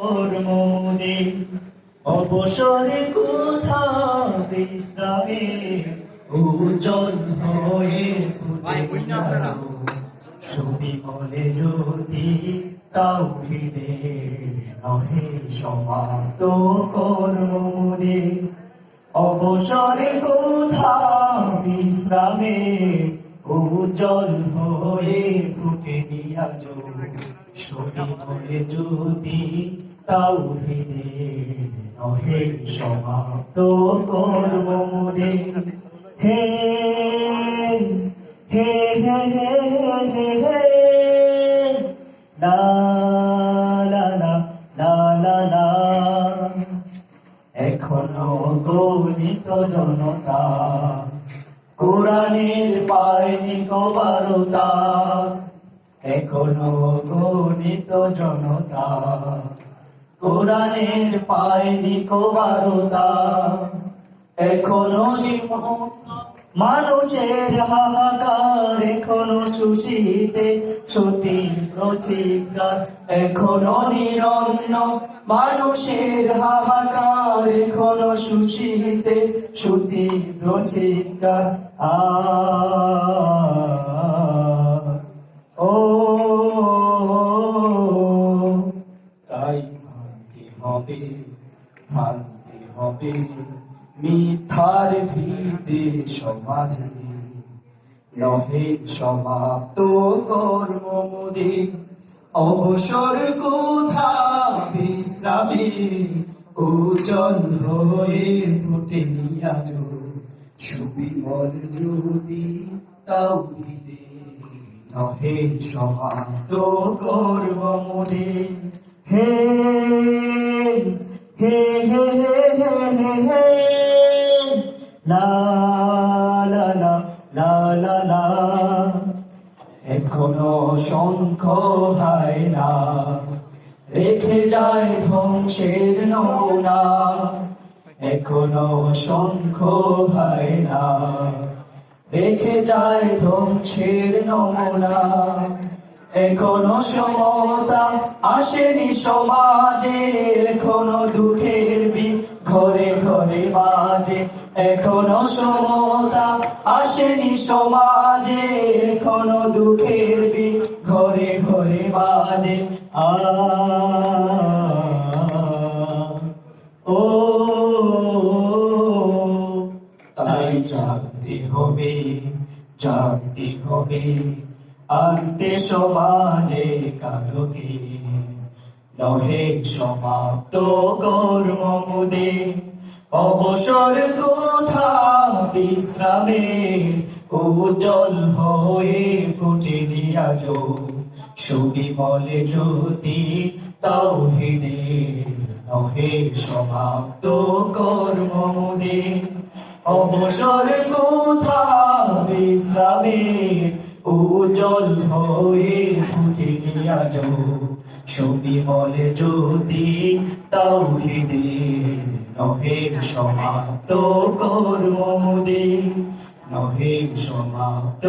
মনে অবসরে কোথা বিশ্রামে উজ্জ্বল হয়ে ফুটে সুবিমলে জ্যোতি তাওহীদের নহে সমাপ্ত কর্মমুদে অবসরে কোথা বিশ্রামে উজ্জ্বল হয়ে ফুটে আজ সুবিমলে জ্যোতি তাওহীদের নহে সমাপ্ত কর্মমুদে হে হে হে হে হে লা লা লা লা লা লা এখনো গণিত জনতা কোরআনের পায়নি কবারতা এখনো গণিত জনতা কোরআনের পায়নি কবারতা এখনো মানুষের হাহাকার এখনো সুশীতে সতী প্রচিৎকার এখনো নিরন্ন মানুষের হাহাকার এখনো সুশীতে সতী প্রচিৎকার ও তাই থাকতে হবে মিথ্যার ভিড়ে সমাজে নহে সমাপ্ত কর্মমুদে অবসর কোথা বিশ্রামে উজ্জ্বল হয়ে ফুটে আজ সুবিমল জ্যোতি তাওহীদের নহে সমাপ্ত কর্মমুদে হে হে হে হে হে হে লা লা লা লা লা লা এখনো শঙ্খ হয় না রেখে যায় ধ্বংসের নমুনা এখনো শঙ্খ হয় না রেখে যায় ধ্বংসের নমুনা এখনো সমতা আসেনি সমাজে এখনো দুঃখের বীজ ঘরে ঘরে বাজে এখনো সমতা আসেনি সমাজে এখনো দুঃখের বীজ ঘরে ঘরে বাজে ও তাই জাগতে হবে জাগতে হবে আনতে সমাজে কালোকে নহে সমাপ্ত কর্মমুদে অবসর কোথা বিশ্রামে উজ্জ্বল হয়ে ফুটে আজ সুবিমলে জ্যোতি তাওহীদের নহে সমাপ্ত কর্মমুদে অবসর কোথা বিশ্রামে উজ্জ্বল হয়ে ফুটে আজ সুবিমলে জ্যোতি তাওহীদের নহে সমাপ্ত কর্মমুদে নহে সমাপ্ত